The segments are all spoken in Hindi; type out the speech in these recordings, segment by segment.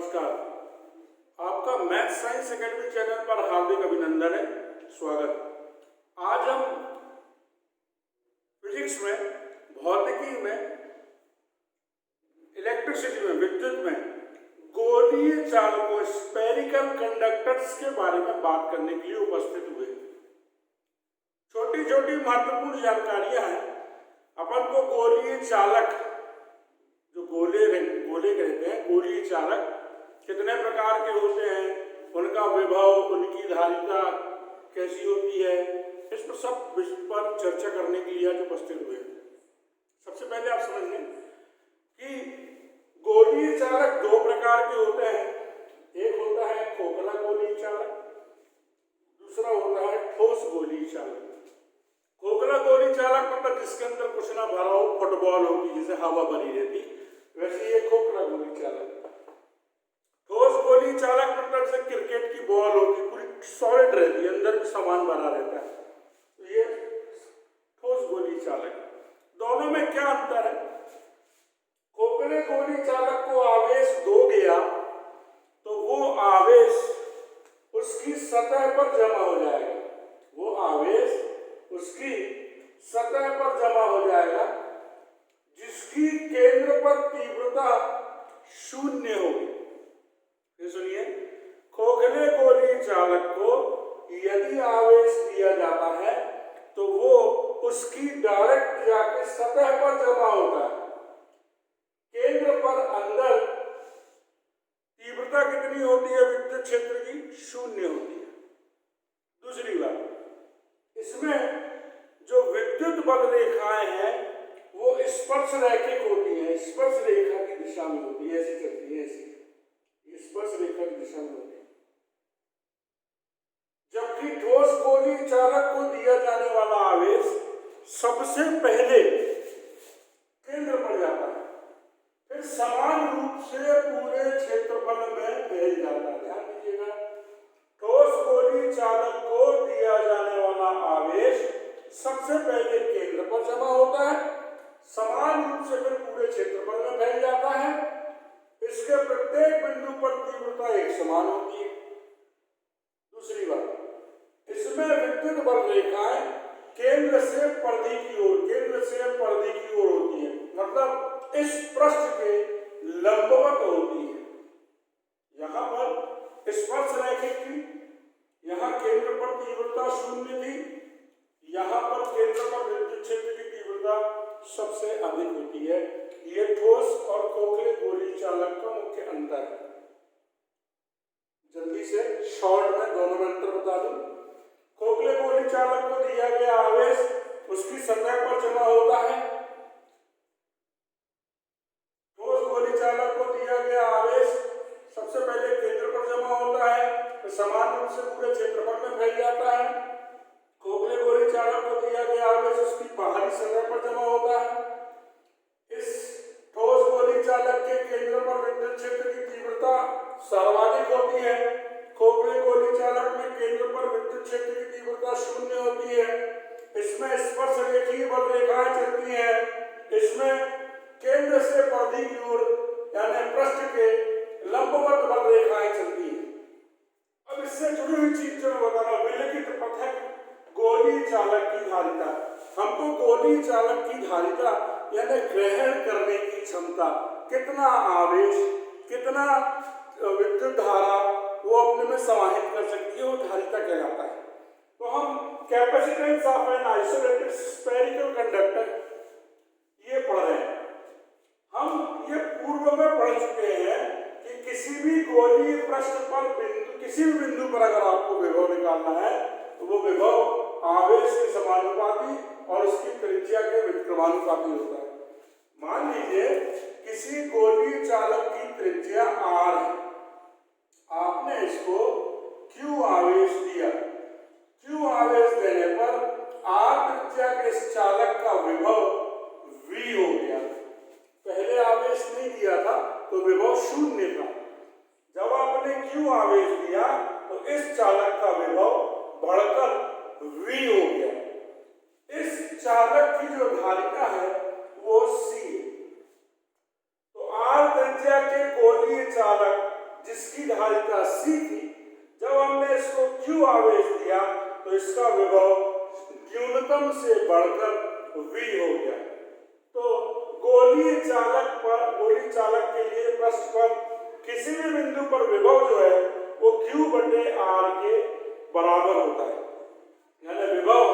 नमस्कार। आपका मैथ साइंस एकेडमी चैनल पर हार्दिक अभिनंदन है, स्वागत। आज हम फिजिक्स में, भौतिकी में, इलेक्ट्रिसिटी में, विद्युत में गोलीय चालकों स्फेरिकल कंडक्टर्स के बारे में बात करने के लिए उपस्थित हुए। छोटी छोटी महत्वपूर्ण जानकारियां हैं। अपन को गोलीय चालक, जो गोले कहते हैं, गोलीय चालक कितने प्रकार के होते हैं, उनका विभव, उनकी धारिता कैसी होती है, इस पर सब विषय पर चर्चा करने के लिए आज उपस्थित हुए। सबसे पहले आप समझ लें कि गोलीय चालक दो प्रकार के होते हैं। एक होता है खोखला गोलीय चालक, दूसरा होता है ठोस गोलीय चालक। खोखला गोलीय चालक मतलब जिसके अंदर कुछ ना भरा हो, फुटबॉल होगी जैसे हवा भरी रहती, वैसे ये खोखला गोलीय चालक। ठोस गोलीय चालक मतलब जैसे क्रिकेट की बॉल होगी, पूरी सॉलिड रहती है, अंदर भी सामान भरा रहता है, तो ये ठोस गोलीय चालक। दोनों में क्या अंतर है? खोखले गोलीय चालक को आवेश दोगे आप तो वो आवेश उसकी सतह पर जमा हो जाएगा, वो आवेश उसकी सतह पर जमा हो जाएगा जिसकी केंद्र पर तीव्रता शून्य होगी। ये सुनिए, खोखले गोलीय चालक को यदि आवेश दिया जाता है तो वो उसकी डायरेक्ट जाके सतह पर जमा होता है। केंद्र पर अंदर तीव्रता कितनी होती है विद्युत क्षेत्र की? शून्य होती है। दूसरी बात, इसमें जो विद्युत बल रेखाएं हैं वो स्पर्श रैखिक होती है, स्पर्श रेखा की दिशा में होती है, ऐसी चलती है, ऐसी स्पर्श रेखा की दिशा में होती है। जबकि ठोस गोलीय चालक को दिया जाने वाला आवेश सबसे पहले केंद्र पर जाता है, फिर समान रूप से पूरे क्षेत्रफल में फैल जाता है। ध्यान दीजिएगा, ठोस गोलीय चालक को दिया जाने वाला आवेश सबसे पहले केंद्र पर जमा होता है, समान रूप से फिर पूरे क्षेत्रफल में फैल जाता है। इसके प्रत्येक बिंदु पर तीव्रता एक समान होती है। दूसरी बात, इसमें विद्युत बल रेखाएं केंद्र से परिधि की ओर, केंद्र से परिधि की ओर होती है, मतलब इस पृष्ठ के लंबवत होती है। यहां पर स्पर्श रैखिक थी, यहां केंद्र पर तीव्रता शून्य थी, यहां पर केंद्र पर विद्युत क्षेत्र की तीव्रता सबसे अधिक होती है। ये ठोस और खोखले गोलीय चालक का मुख्य अंतर है। जल्दी से शॉर्ट में दोनों में अंतर बता दूं। खोखले गोलीय चालक को दिया गया आवेश उसकी सतह पर जमा होता है, ठोस गोलीय चालक को दिया गया आवेश सबसे पहले केंद्र पर जमा होता है, फिर समान रूप से पूरे क्षेत्रफल में फैल जाता है। खोखले गोलीय चालक को दिया गया आवेश उसकी बाहरी सतह पर जमा होता है। इस ठोस गोलीय चालक के केंद्र पर विद्युत क्षेत्र की तीव्रता सर्वाधिक होती है। खोखले गोलीय चालक में केंद्र पर विद्युत क्षेत्र की तीव्रता शून्य होती है। इसमें स्पर्श रेखीय बल रेखाएं चलती हैं। इसमें केंद्र से परिधि की ओर यानी पृष्ठ के लंबवत बल रेखाएं चलती हैं। अब इससे जुड़ी हुई चीज जो मैं बता रहा हूं, विलिखित पृथक गोलीय चालक की धारिता। हमको गोलीय चालक की धारिता यानी ग्रहण करने की क्षमता, कितना आवेश, कितना विद्युत धारा वो अपने में समाहित कर सकती है, वो धारिता कहलाता है। तो हम capacitance of an isolated spherical conductor ये पढ़ रहे हैं। हम ये पूर्व में पढ़ चुके हैं कि किसी भी गोलीय पृष्ठ पर बिंदु, किसी भी बिंदु पर अगर आपको विभव निकालना है तो वो विभव आवेश के समानुपाती और उसकी त्रिज्या के व्युत्क्रमानुपाती होता है। मान लीजिए किसी गोलीय चालक की त्रिज्या r है, आपने इसको q आवेश दिया। q आवेश देने पर r त्रिज्या के इस चालक का विभव v हो गया। पहले आवेश नहीं दिया था तो विभव शून्य था। जब आपने q आवेश दिया तो इस चालक का विभव बढ़कर v हो गया। इस चालक की जो धारिता है वो c है। तो r त्रिज्या के गोलीय चालक जिसकी धारिता C थी, जब हमने इसको Q आवेश दिया तो इसका विभव न्यूनतम से बढ़कर V हो गया। तो गोलीय चालक के लिए पृष्ठ पर किसी भी बिंदु पर विभव जो है वो Q/R के बराबर होता है, यानी विभव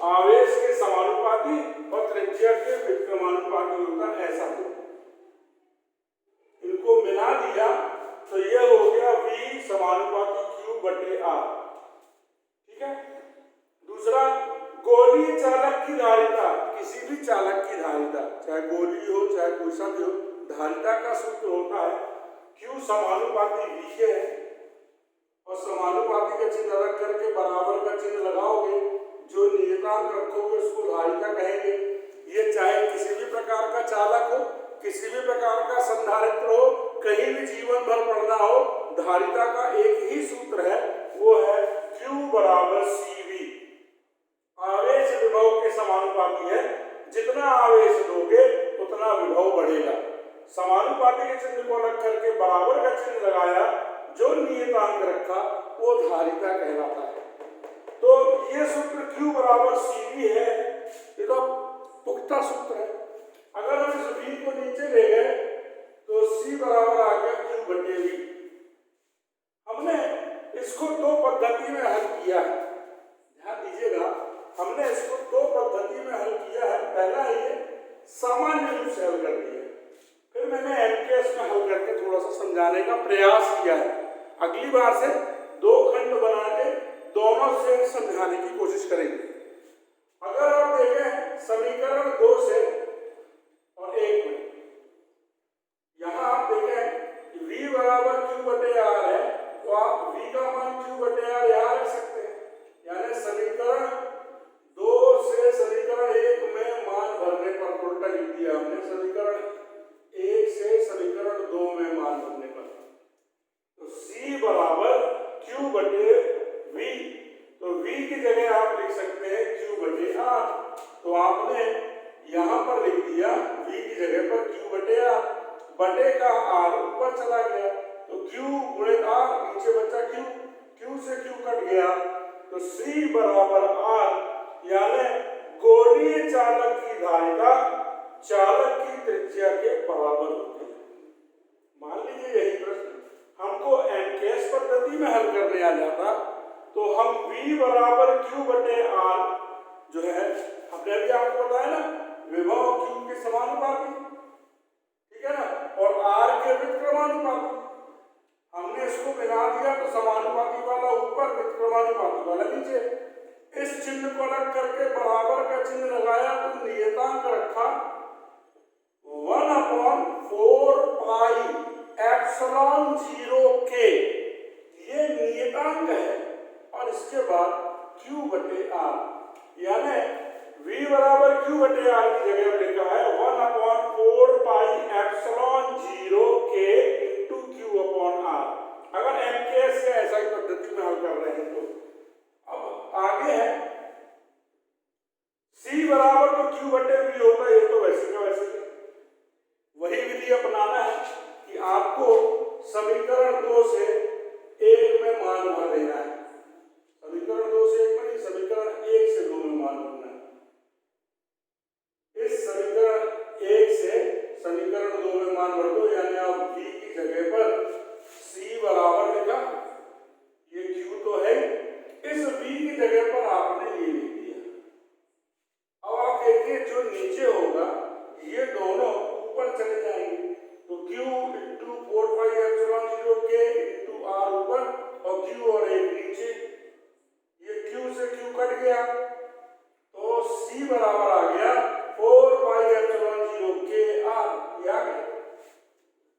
आवेश के समानुपाती और त्रिज्या के व्युत्क्रमानुपाती होता है। ऐसा है, इनको मिला दिया तो यह हो गया V समानुपाती Q/R। ठीक है। दूसरा, गोलीय चालक की धारिता, किसी भी चालक की धारिता, चाहे गोलीय हो चाहे कोई सा भी हो, धारिता का सूत्र होता है Q समानुपाती V के है, और समानुपाती का चिन्ह रख करके बराबर का चिन्ह लगाओगे, जो नियतांक रखोगे उसको धारिता कहेंगे। ये चाहे किसी भी प्रकार का चालक हो, किसी भी प्रकार का संधारित्र हो, कहीं भी जीवन भर पढ़ना हो, धारिता का एक ही सूत्र है, वो है Q बराबर CV। आवेश विभव के समानुपाती है, जितना आवेश दोगे उतना विभव बढ़ेगा। समानुपाती के चिन्ह को रख करके बराबर का चिन्ह लगाया, जो नियतांक रखा वो धारिता कहलाता है। तो ये सूत्र Q बराबर CV है, ये तो पुख्ता सूत्र है। अगर हम इस V को नीचे ले गए तो C बराबर आ गया Q/V। हमने इसको दो पद्धति में हल किया है, ध्यान दीजिएगा, हमने इसको दो पद्धति में हल किया है। पहला ये सामान्य रूप से हल कर दिया, फिर मैंने MKS में हल करके थोड़ा सा समझाने का प्रयास किया है। अगली बार से दो खंड बना के दोनों से समझाने की कोशिश करेंगे। अगर आप देखें समीकरण 2 से और 1 में, यहां आप देखें V बराबर Q/R है, तो आप V का मान Q/R यहां रख सकते हैं, यानी समीकरण 2 से समीकरण 1 में मान भरने पर, उल्टा लिख दिया हमने, समीकरण 1 से समीकरण 2 में मान भरने पर, तो C बराबर Q/V, तो V की जगह आप लिख सकते हैं Q/R। तो आपने यहां पर लिख दिया V की जगह पर Q/R, बटे का R ऊपर चला गया, तो Q गुणित R, नीचे बचा Q, Q से Q कट गया, तो C बराबर R, यानी गोलीय चालक की धारिता चालक की त्रिज्या के बराबर होती है। मान लीजिए यही प्रश्न हमको MKS पद्धति में हल करने आ जाता, तो हम V बराबर Q/R जो है, हमने अभी आपको बताया ना, विभव Q के समानुपाती, ठीक है ना, और R के व्युत्क्रमानुपाती। हमने इसको मिला दिया तो समानुपाती वाला ऊपर, व्युत्क्रमानुपाती वाला नीचे। इस चिन्ह को रख करके बराबर का चिन्ह लगाया तो नियतांक रखा 1/4 पाई एप्सिलॉन 0K, ये नियतांक है, और इसके बाद Q/R, यानी V बराबर Q/R की जगह लिखा है 1/4 pi epsilon 0K into Q/R। अगर MKS या ऐसा ही पद्धति में हल कर रहे हैं तो अब आगे है C बराबर तो Q/V होता है, ये तो वैसे का वैसे है। वही विधि अपनाना है कि आपको समीकरण 2 से 1 में मान भर देना है, समीकरण 2 से 1 में नहीं, समीकरण 1 से 2 में मान भरना है। इस समीकरण 1 से समीकरण 2 में मान भर दो, यानी आप V की जगह पर C बराबर लिखा, ये Q तो है, इस V की जगह पर आपने ये लिख दिया। अब आप देखिए जो नीचे होगा ये दोनों ऊपर चले जाएंगे, तो Q into 4 pi epsilon 0K into R ऊपर और Q और 1 नीचे, ये Q से Q कट गया, तो C बराबर आ गया 4 पाई एप्सिलॉन 0K R। ये आ गया।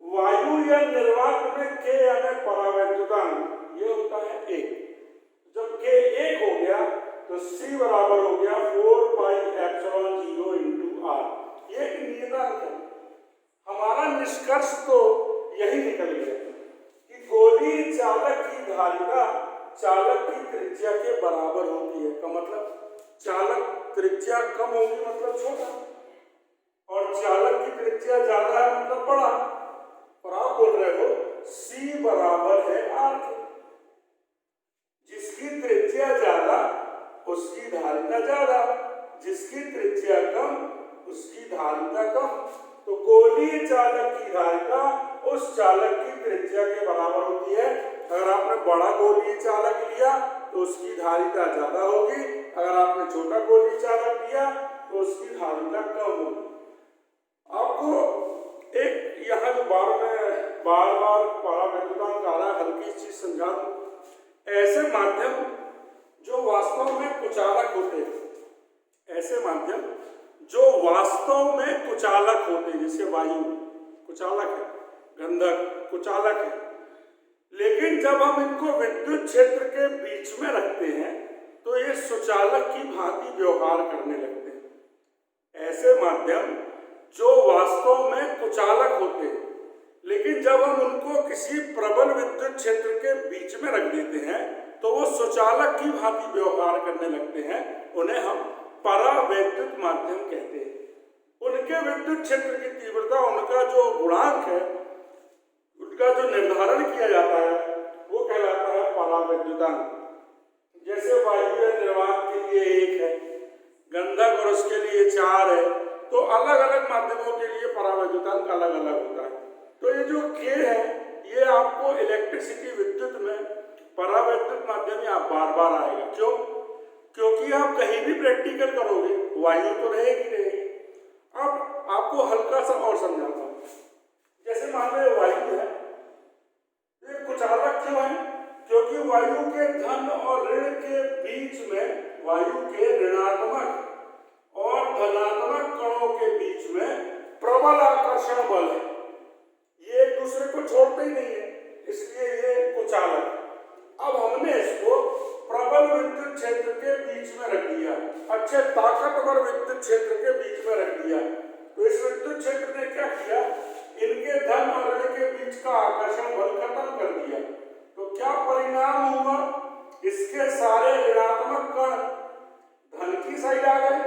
वायु या निर्वात में K यानी परावैद्युतांक, ये होता है 1। जब K 1 हो गया तो C बराबर हो गया 4 पाई एप्सिलॉन 0 इंटू R। ये एक नियतांक है। हमारा निष्कर्ष तो यही निकल गया कि गोलीय चालक की धारिता चालक की त्रिज्या के बराबर होती है, का मतलब चालक त्रिज्या कम होगी मतलब छोटा, और चालक की त्रिज्या ज्यादा है मतलब बड़ा। और आप बोल रहे हो C बराबर चालक की धारिता उस चालक की त्रिज्या के बराबर होती है। अगर आपने बड़ा गोलीय चालक लिया तो उसकी धारिता ज्यादा होगी, अगर आपने छोटा गोलीय चालक लिया तो उसकी धारिता कम होगी। आपको एक यहाँ जो बार बार परावैद्युतांक आ रहा है, हल्की चीज समझा दूं। ऐसे माध्यम जो वास्तव में कुचालक होते हैं, ऐसे माध्यम जो वास्तव में कुचालक होते हैं, जैसे वायु कुचालक है, गंधक कुचालक है, लेकिन जब हम इनको विद्युत क्षेत्र के बीच में रखते हैं तो ये सुचालक की भांति व्यवहार करने लगते हैं। ऐसे माध्यम जो वास्तव में कुचालक होते हैं, लेकिन जब हम उनको किसी प्रबल विद्युत क्षेत्र के बीच में रख देते हैं तो वो सुचालक की भांति व्यवहार करने लगते हैं। उन्हें हम परावैद्युत माध्यम कहते हैं। उनके विद्युत क्षेत्र की तीव्रता, उनका जो गुणांक है, उनका जो निर्धारण किया जाता है वो कहलाता है परावैद्युतांक। जैसे वायु या निर्वात के लिए 1 है, गंधक और उसके लिए 4 है, तो अलग अलग माध्यमों के लिए परावैद्युतांक अलग अलग होता है। तो ये जो K है ये आपको इलेक्ट्रिसिटी विद्युत में परावैद्युत माध्यम आप बार बार आएगा। क्यों? क्योंकि आप कहीं भी प्रैक्टिकल करोगे वायु तो रहेगी। अब आपको हल्का सा और समझाता हूँ। जैसे मान लो वायु है, ये कुचालक क्यों है? क्योंकि वायु के धन और ऋण के बीच में, वायु के ऋणात्मक और धनात्मक कणों के बीच में प्रबल आकर्षण बल है। ये एक दूसरे को छोड़ते ही नहीं है, इसलिए ये कुचालक। अब हमने इसको प्रबल विद्युत क्षेत्र के बीच में रख दिया, अच्छे ताकतवर विद्युत क्षेत्र के बीच में रख दिया। तो इस विद्युत क्षेत्र ने क्या किया? इनके धन और ऋण के बीच का आकर्षण बल खत्म कर दिया। तो क्या परिणाम हुआ? इसके सारे ऋणात्मक कण धन की साइड आ गए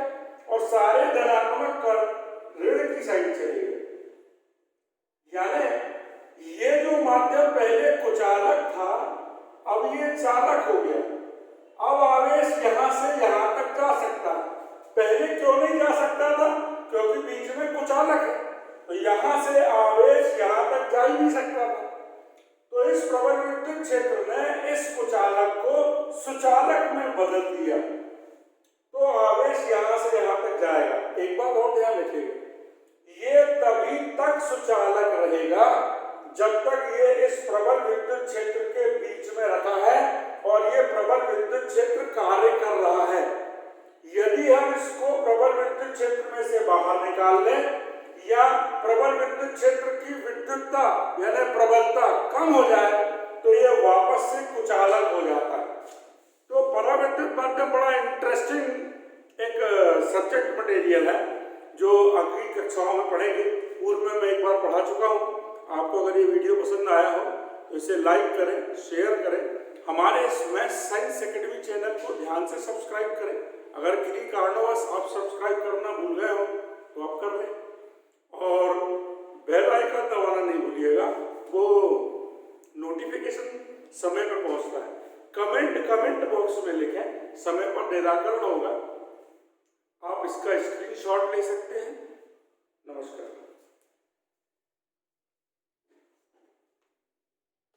और सारे धनात्मक कण ऋण की साइड चले गए। यानी ये जो माध्यम पहले कुचालक था अब ये चालक हो गया। अब आवेश यहां से यहां तक जा सकता है। पहले क्यों नहीं जा सकता था? क्योंकि बीच में कुचालक है, तो यहां से आवेश यहां तक जा ही नहीं सकता था। तो इस प्रबल विद्युत क्षेत्र ने इस कुचालक को सुचालक में बदल दिया, तो आवेश यहां से यहां तक जाएगा। एक बात और ध्यान रखिएगा, ये तभी तक सुचालक रहेगा जब तक ये इस प्रबल विद्युत क्षेत्र के बीच में रखा है और ये प्रबल विद्युत क्षेत्र कार्य कर रहा है। यदि हम इसको प्रबल विद्युत क्षेत्र में से बाहर निकाल लें या प्रबल विद्युत क्षेत्र की विद्युतता यानी प्रबलता कम हो जाए तो ये वापस से कुचालक हो जाता है। तो परावैद्युत माध्यम बड़ा इंटरेस्टिंग एक सब्जेक्ट मटेरियल है जो अगली कक्षाओं में पढ़ेंगे। पूर्व में मैं एक बार पढ़ा चुका हूँ। आपको अगर ये वीडियो पसंद आया हो तो इसे लाइक करें, शेयर करें। हमारे इस मैथ्स साइंस एकेडमी चैनल को ध्यान से सब्सक्राइब करें। अगर किसी कारणवश आप सब्सक्राइब करना भूल गए हो तो आप कर लें और बेल आइकन दबाना नहीं भूलिएगा, वो नोटिफिकेशन समय पर पहुंचता है। कमेंट बॉक्स में लिखें, समय पर निराकरण होगा। आप इसका स्क्रीनशॉट ले सकते हैं। नमस्कार।